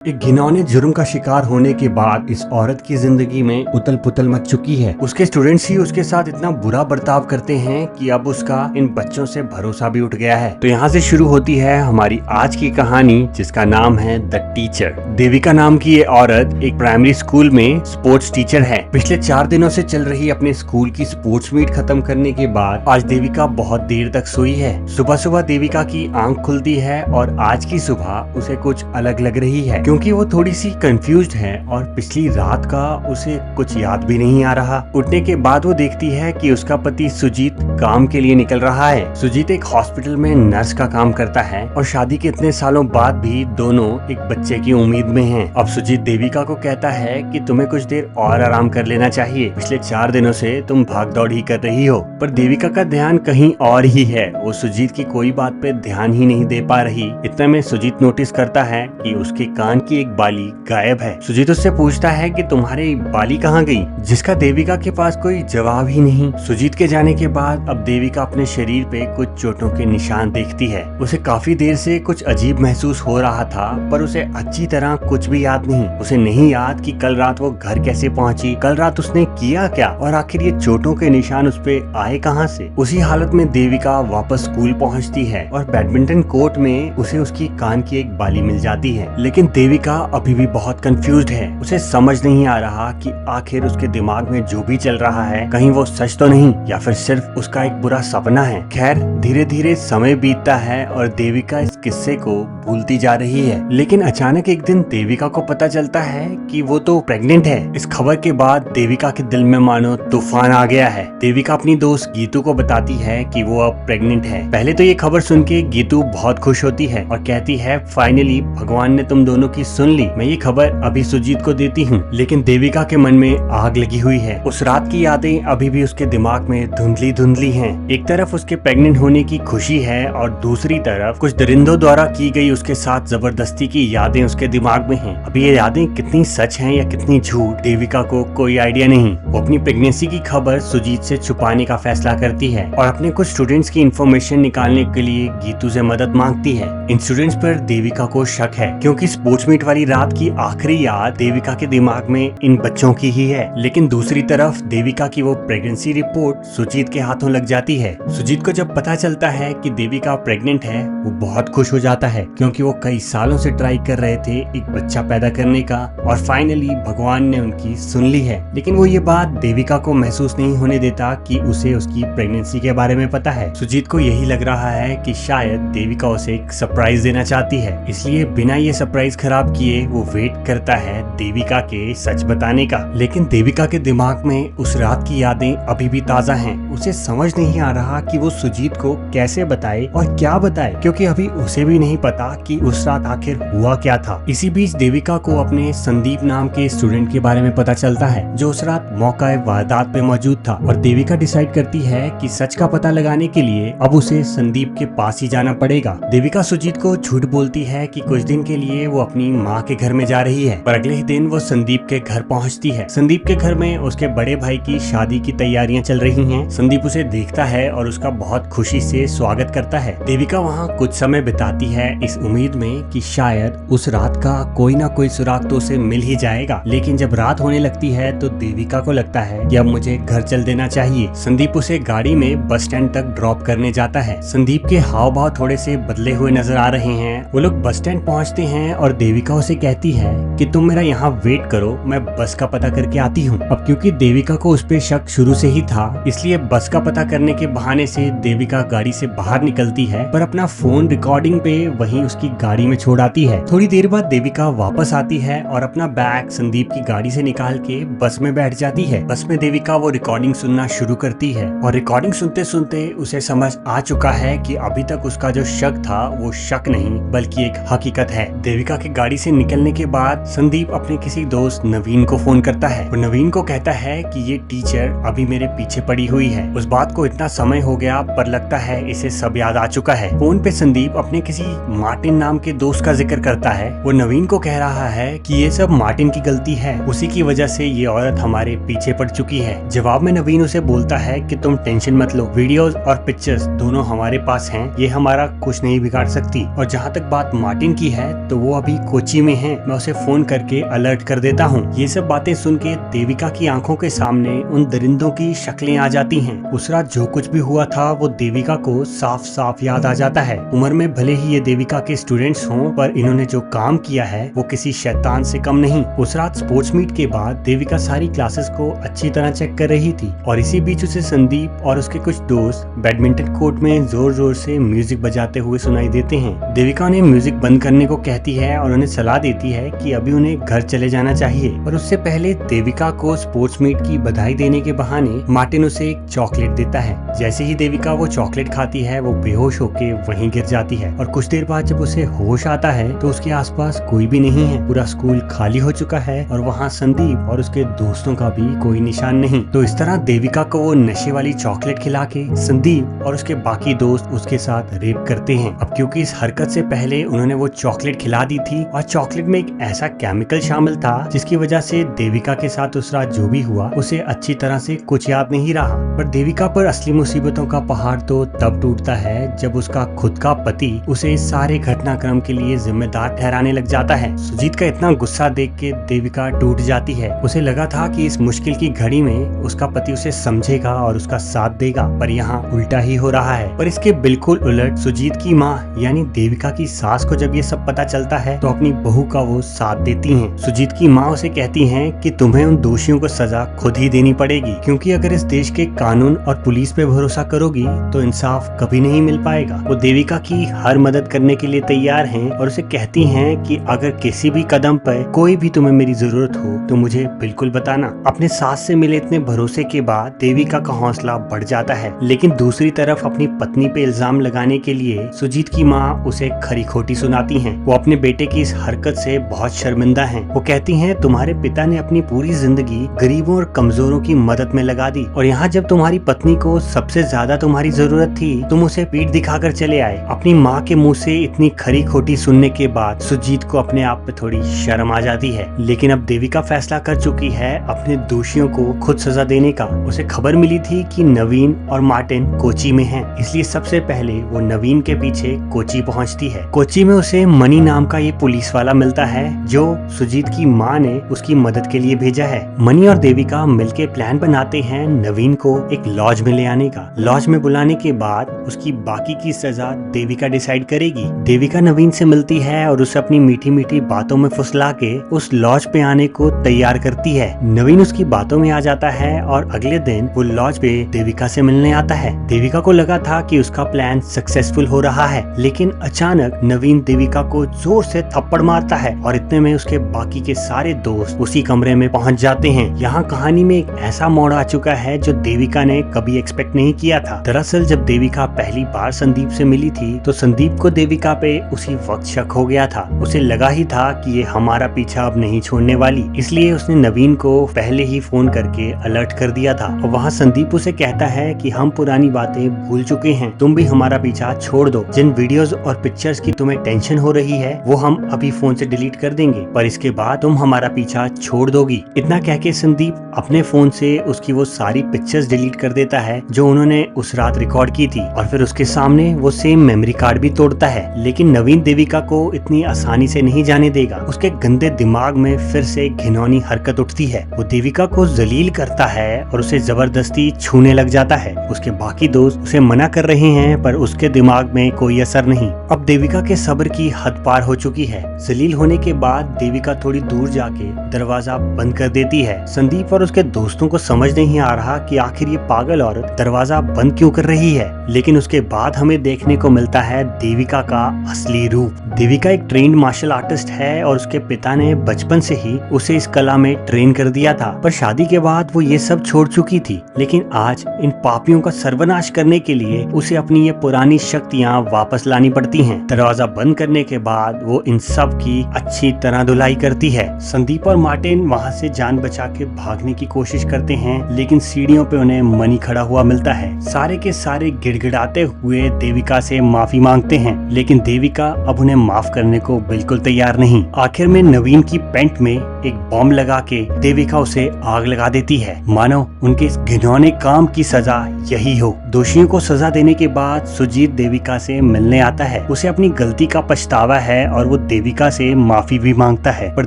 एक घिनौने जुर्म का शिकार होने के बाद इस औरत की जिंदगी में उथल पुथल मच चुकी है। उसके स्टूडेंट्स ही उसके साथ इतना बुरा बर्ताव करते हैं कि अब उसका इन बच्चों से भरोसा भी उठ गया है। तो यहाँ से शुरू होती है हमारी आज की कहानी, जिसका नाम है द टीचर। देविका नाम की ये औरत एक प्राइमरी स्कूल में स्पोर्ट्स टीचर है। पिछले 4 दिनों से चल रही अपने स्कूल की स्पोर्ट्स मीट खत्म करने के बाद आज देविका बहुत देर तक सोई है। सुबह सुबह देविका की आंख खुलती है और आज की सुबह उसे कुछ अलग लग रही है, क्योंकि वो थोड़ी सी कंफ्यूज्ड है और पिछली रात का उसे कुछ याद भी नहीं आ रहा। उठने के बाद वो देखती है कि उसका पति सुजीत काम के लिए निकल रहा है। सुजीत एक हॉस्पिटल में नर्स का काम करता है और शादी के इतने सालों बाद भी दोनों एक बच्चे की उम्मीद में हैं। अब सुजीत देविका को कहता है कि तुम्हें कुछ देर और आराम कर लेना चाहिए, पिछले 4 दिनों से तुम भाग दौड़ ही कर रही हो। पर देविका का ध्यान कहीं और ही है। वो सुजीत की कोई बात पे ध्यान ही नहीं दे पा रही। इतने में सुजीत नोटिस करता है कि उसके कान की एक बाली गायब है। सुजीत उससे पूछता है कि तुम्हारी बाली कहाँ गई, जिसका देविका के पास कोई जवाब ही नहीं। सुजीत के जाने के बाद अब देविका अपने शरीर पे कुछ चोटों के निशान देखती है। उसे काफी देर से कुछ अजीब महसूस हो रहा था, पर उसे अच्छी तरह कुछ भी याद नहीं। उसे नहीं याद कि कल रात वो घर कैसे पहुंची, कल रात उसने किया क्या और आखिर ये चोटों के निशान उस पे आए कहाँ से। उसी हालत में देविका वापस स्कूल पहुंचती है और बैडमिंटन कोर्ट में उसे उसकी कान की एक बाली मिल जाती है। लेकिन देविका अभी भी बहुत कंफ्यूज्ड है। उसे समझ नहीं आ रहा कि आखिर उसके दिमाग में जो भी चल रहा है कहीं वो सच तो नहीं या फिर सिर्फ उसका एक बुरा सपना है। खैर, धीरे धीरे समय बीतता है और देविका इस किस्से को भूलती जा रही है। लेकिन अचानक एक दिन देविका को पता चलता है कि वो तो प्रेग्नेंट है। इस खबर के बाद देविका के दिल में मानो तूफान आ गया है। देविका अपनी दोस्त गीतू को बताती है कि वो अब प्रेग्नेंट है। पहले तो ये खबर सुन के गीतू बहुत खुश होती है और कहती है, फाइनली भगवान ने तुम दोनों की सुन ली। मैं ये खबर अभी सुजीत को देती हूँ। लेकिन देविका के मन में आग लगी हुई है। उस रात की यादें अभी भी उसके दिमाग में धुंधली धुंधली हैं। एक तरफ उसके प्रेग्नेंट होने की खुशी है और दूसरी तरफ कुछ दरिंदों द्वारा की गई उसके साथ जबरदस्ती की यादें उसके दिमाग में हैं। अभी ये यादें कितनी सच हैं या कितनी झूठ, देविका को कोई आइडिया नहीं। वो अपनी प्रेगनेंसी की खबर सुजीत से छुपाने का फैसला करती है और अपने कुछ स्टूडेंट्स की इंफॉर्मेशन निकालने के लिए गीतू से मदद मांगती है। इन स्टूडेंट्स पर देविका को शक है, क्योंकि स्पोर्ट्स मीट वाली रात की आखिरी याद देविका के दिमाग में इन बच्चों की ही है। लेकिन दूसरी तरफ देविका की वो प्रेगनेंसी रिपोर्ट सुजीत के हाथों लग जाती है। सुजीत को जब पता चलता है कि देविका प्रेग्नेंट है, वो बहुत खुश हो जाता है, क्योंकि वो कई सालों से ट्राई कर रहे थे एक बच्चा पैदा करने का और फाइनली भगवान ने उनकी सुन ली है। लेकिन वो ये बात देविका को महसूस नहीं होने देता कि उसे उसकी प्रेगनेंसी के बारे में पता है। सुजीत को यही लग रहा है कि शायद देविका उसे एक सरप्राइज देना चाहती है, इसलिए बिना ये सरप्राइज खराब किए वो वेट करता है देविका के सच बताने का। लेकिन देविका के दिमाग में उस रात की यादें अभी भी ताजा हैं। उसे समझ नहीं आ रहा कि वो सुजीत को कैसे बताए और क्या बताए, क्योंकि अभी उसे भी नहीं पता कि उस रात आखिर हुआ क्या था। इसी बीच देविका को अपने संदीप नाम के स्टूडेंट के बारे में पता चलता है, जो उस रात मौका वारदात पे मौजूद था। और देविका डिसाइड करती है कि सच का पता लगाने के लिए अब उसे संदीप के पास ही जाना पड़ेगा। देविका सुजीत को झूठ बोलती है कि कुछ दिन के लिए वो अपनी माँ के घर में जा रही है, पर अगले ही दिन वो संदीप के घर पहुंचती है। संदीप के घर में उसके बड़े भाई की शादी की तैयारियां चल रही हैं। संदीप उसे देखता है और उसका बहुत खुशी से स्वागत करता है। देविका वहां कुछ समय बिताती है इस उम्मीद में कि शायद उस रात का कोई ना कोई सुराग तो उसे मिल ही जाएगा। लेकिन जब रात होने लगती है तो देविका को लगता है कि अब मुझे घर चल देना चाहिए। संदीप उसे गाड़ी में बस स्टैंड तक ड्रॉप करने जाता है। संदीप के हाव भाव थोड़े से बदले हुए नजर आ रहे हैं। वो लोग बस स्टैंड पहुंचते हैं और देविका उसे कहती है कि तुम मेरा यहाँ वेट करो, मैं बस का पता करके आती हूँ। अब क्योंकि देविका को उस पे शक शुरू से ही था, इसलिए बस का पता करने के बहाने से देविका गाड़ी से बाहर निकलती है, पर अपना फोन रिकॉर्डिंग पे वहीं उसकी गाड़ी में छोड़ आती है। थोड़ी देर बाद देविका वापस आती है और अपना बैग संदीप की गाड़ी से निकाल के बस में बैठ जाती है। बस में देविका वो रिकॉर्डिंग सुनना शुरू करती है और रिकॉर्डिंग सुनते सुनते उसे समझ आ चुका है कि अभी तक उसका जो शक था वो शक नहीं बल्कि एक हकीकत है। देविका की गाड़ी से निकलने के बाद संदीप अपने किसी दोस्त नवीन को फोन करता है और नवीन को कहता है कि ये टीचर अभी मेरे पीछे पड़ी हुई है। उस बात को इतना समय हो गया पर लगता है इसे सब याद आ चुका है। फोन पे संदीप अपने किसी मार्टिन नाम के दोस्त का जिक्र करता है। वो नवीन को कह रहा है कि ये सब मार्टिन की गलती है, उसी की वजह से ये औरत हमारे पीछे पड़ चुकी है। जवाब में नवीन उसे बोलता है कि तुम टेंशन मत लो, वीडियोस और पिक्चर्स दोनों हमारे पास हैं, ये हमारा कुछ नहीं बिगाड़ सकती। और जहाँ तक बात मार्टिन की है तो वो अभी कोची में है, मैं उसे फोन करके अलर्ट कर देता हूँ। ये सब बातें सुन के देविका की आंखों के सामने उन दरिंदों की शक्लें आ जाती हैं। उस रात जो कुछ भी हुआ था वो देविका को साफ साफ याद आ जाता है। उम्र में भले ही ये देविका के स्टूडेंट्स हों पर इन्होंने जो काम किया है वो किसी शैतान से कम नहीं। उस रात स्पोर्ट्स मीट के बाद देविका सारी क्लासेस को अच्छी तरह चेक कर रही थी और इसी बीच उसे संदीप और उसके कुछ दोस्त बैडमिंटन कोर्ट में जोर जोर से म्यूजिक बजाते हुए सुनाई देते हैं। देविका उन्हें म्यूजिक बंद करने को कहती है और उन्हें सलाह देती है कि अभी उन्हें घर चले जाना चाहिए। और उससे पहले देविका को स्पोर्ट्स मीट की बधाई देने के बहाने मार्टिन उसे एक चॉकलेट देता है। जैसे ही देविका वो चॉकलेट खाती है वो बेहोश होके वहीं गिर जाती है और कुछ देर बाद जब उसे होश आता है तो उसके आसपास कोई भी नहीं है। पूरा स्कूल खाली हो चुका है और वहाँ संदीप और उसके दोस्तों का भी कोई निशान नहीं। तो इस तरह देविका को वो नशे वाली चॉकलेट खिला के संदीप और उसके बाकी दोस्त उसके साथ रेप करते हैं। अब क्योंकि इस हरकत से पहले उन्होंने वो चॉकलेट खिला दी थी और चॉकलेट में एक ऐसा केमिकल शामिल था जिसकी वजह से देविका के साथ उस रात जो भी हुआ उसे अच्छी तरह से कुछ याद नहीं रहा। पर देविका पर असली मुसीबतों का पहाड़ तो तब टूटता है जब उसका खुद का पति उसे इस सारे घटनाक्रम के लिए जिम्मेदार ठहराने लग जाता है। सुजीत का इतना गुस्सा देख के देविका टूट जाती है। उसे लगा था कि इस मुश्किल की घड़ी में उसका पति उसे समझेगा और उसका साथ देगा, पर यहाँ उल्टा ही हो रहा है। पर इसके बिल्कुल उलट सुजीत की माँ यानी देविका की सास को जब ये सब पता चलता है तो अपनी बहू का वो साथ देती हैं। सुजीत की माँ उसे कहती हैं कि तुम्हें उन दोषियों को सजा खुद ही देनी पड़ेगी, क्योंकि अगर इस देश के कानून और पुलिस पे भरोसा करोगी तो इंसाफ कभी नहीं मिल पाएगा। वो देविका की हर मदद करने के लिए तैयार हैं और उसे कहती हैं कि अगर किसी भी कदम पर कोई भी तुम्हें मेरी जरूरत हो तो मुझे बिल्कुल बताना। अपने सास से मिले इतने भरोसे के बाद देविका का हौसला बढ़ जाता है, लेकिन दूसरी तरफ अपनी पत्नी पे इल्जाम लगाने के लिए सुजीत की माँ उसे खरी खोटी सुनाती हैं। वो अपने बेटे की इस हरकत से बहुत शर्मिंदा हैं। वो कहती हैं तुम्हारे पिता ने अपनी पूरी जिंदगी गरीबों और कमजोरों की मदद में लगा दी और यहाँ जब तुम्हारी पत्नी को सबसे ज्यादा तुम्हारी जरूरत थी तुम उसे पीठ दिखाकर चले आए। अपनी माँ के मुँह से इतनी खरी खोटी सुनने के बाद सुजीत को अपने आप पे थोड़ी शर्म आ जाती है, लेकिन अब देविका फैसला कर चुकी है अपने दोषियों को खुद सजा देने का। उसे खबर मिली थी कि नवीन और मार्टिन कोची में हैं, इसलिए सबसे पहले वो नवीन के पीछे कोची पहुंचती है। कोची में उसे मनी नाम का ये पुलिस वाला मिलता है जो सुजीत की माँ ने उसकी मदद के लिए भेजा है। मनी और देविका मिलके प्लान बनाते हैं नवीन को एक लॉज में ले आने का। लॉज में बुलाने के बाद उसकी बाकी की सजा देविका डिसाइड करेगी। देविका नवीन से मिलती है और उसे अपनी मीठी मीठी बातों में फुसला के उस लॉज पे आने को तैयार करती है। नवीन उसकी बातों में आ जाता है और अगले दिन वो लॉज पे देविका से मिलने आता है। देविका को लगा था कि उसका प्लान सक्सेसफुल हो रहा है, लेकिन अचानक नवीन देविका को जोर से थप्पड़ मारता है और इतने में उसके बाकी के सारे दोस्त उसी कमरे में पहुंच जाते हैं। यहाँ कहानी में एक ऐसा मोड़ आ चुका है जो देविका ने कभी एक्सपेक्ट नहीं किया था। दरअसल जब देविका पहली बार संदीप से मिली थी तो संदीप को देविका पे उसी वक्त शक हो गया था। उसे लगा ही था कि ये हमारा पीछा अब नहीं छोड़ने वाली, इसलिए उसने नवीन को पहले ही फोन करके अलर्ट कर दिया था। और वहाँ संदीप उसे कहता है कि हम पुरानी बातें भूल चुके हैं, तुम भी हमारा पीछा छोड़ दो। जिन वीडियोस और पिक्चर्स की तुम्हें टेंशन हो रही है वो हम अभी फोन से डिलीट कर देंगे, पर इसके बाद तुम हमारा पीछा छोड़ दोगी। इतना कह के संदीप अपने फोन से उसकी वो सारी पिक्चर्स डिलीट कर देता है जो उन्होंने उस रात रिकॉर्ड की थी और फिर उसके सामने वो सेम मेमोरी कार्ड भी तोड़ता है। लेकिन नवीन देविका को इतनी आसानी से नहीं जाने देगा। उसके गंदे दिमाग में फिर से घिनौनी हरकत उठती है। वो देविका को जलील करता है और उसे जबरदस्ती छूने लग जाता है। उसके बाकी दोस्त उसे मना कर रहे हैं पर उसके दिमाग में कोई असर नहीं। अब देविका के सब्र की हद पार हो चुकी है। जलील होने के बाद देविका थोड़ी दूर जाके दरवाजा बंद कर देती है। संदीप और उसके दोस्तों को समझ नहीं आ रहा कि आखिर ये पागल औरत दरवाजा बंद क्यों कर रही है। लेकिन उसके बाद हमें देखने को मिलता है देविका का असली रूप। देविका एक ट्रेन्ड मार्शल आर्टिस्ट है और उसके पिता ने बचपन से ही उसे इस कला में ट्रेन कर दिया था, पर शादी के बाद वो ये सब छोड़ चुकी थी। लेकिन आज इन पापियों का सर्वनाश करने के लिए उसे अपनी ये पुरानी शक्तियाँ वापस लानी पड़ती हैं। दरवाजा बंद करने के बाद वो इन सब की अच्छी तरह तरह धुलाई करती है। संदीप और मार्टिन वहाँ से जान बचा के भागने की कोशिश करते हैं, लेकिन सीढ़ियों पे उन्हें मनी खड़ा हुआ मिलता है। सारे के सारे गिड़गिड़ाते हुए देविका से माफी मांगते हैं, लेकिन देविका अब उन्हें माफ करने को बिल्कुल तैयार नहीं। आखिर में नवीन की पेंट में एक बॉम्ब लगा के देविका उसे आग लगा देती है, मानो उनके इस घिनौने काम की सजा यही हो। दोषियों को सजा देने के बाद सुजीत देविका से मिलने आता है। उसे अपनी गलती का पछतावा है और वो देविका से माफी भी मांगता है, पर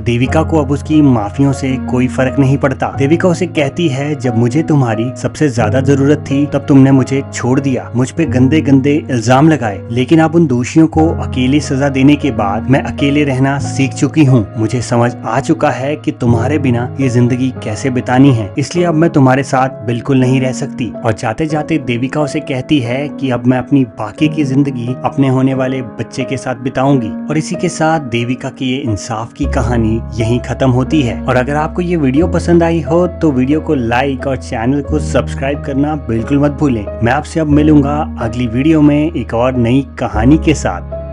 देविका को अब उसकी माफियों से कोई फर्क नहीं पड़ता। देविका उसे कहती है, जब मुझे तुम्हारी सबसे ज्यादा जरूरत थी तब तुमने मुझे छोड़ दिया, मुझ पे गंदे गंदे इल्जाम लगाए, लेकिन अब उन दोषियों को अकेले सजा देने के बाद मैं अकेले रहना सीख चुकी हूँ। मुझे समझ आ चुका है कि तुम्हारे बिना ये जिंदगी कैसे बितानी है, इसलिए अब मैं तुम्हारे साथ बिल्कुल नहीं रह सकती। और जाते जाते देविका उसे कहती है कि अब मैं अपनी बाकी की जिंदगी अपने होने वाले बच्चे के साथ बिताऊंगी। और इसी के साथ देविका की ये इंसाफ की कहानी यहीं खत्म होती है। और अगर आपको ये वीडियो पसंद आई हो तो वीडियो को लाइक और चैनल को सब्सक्राइब करना बिल्कुल मत भूलें। मैं आपसे अब मिलूंगा अगली वीडियो में एक और नई कहानी के साथ।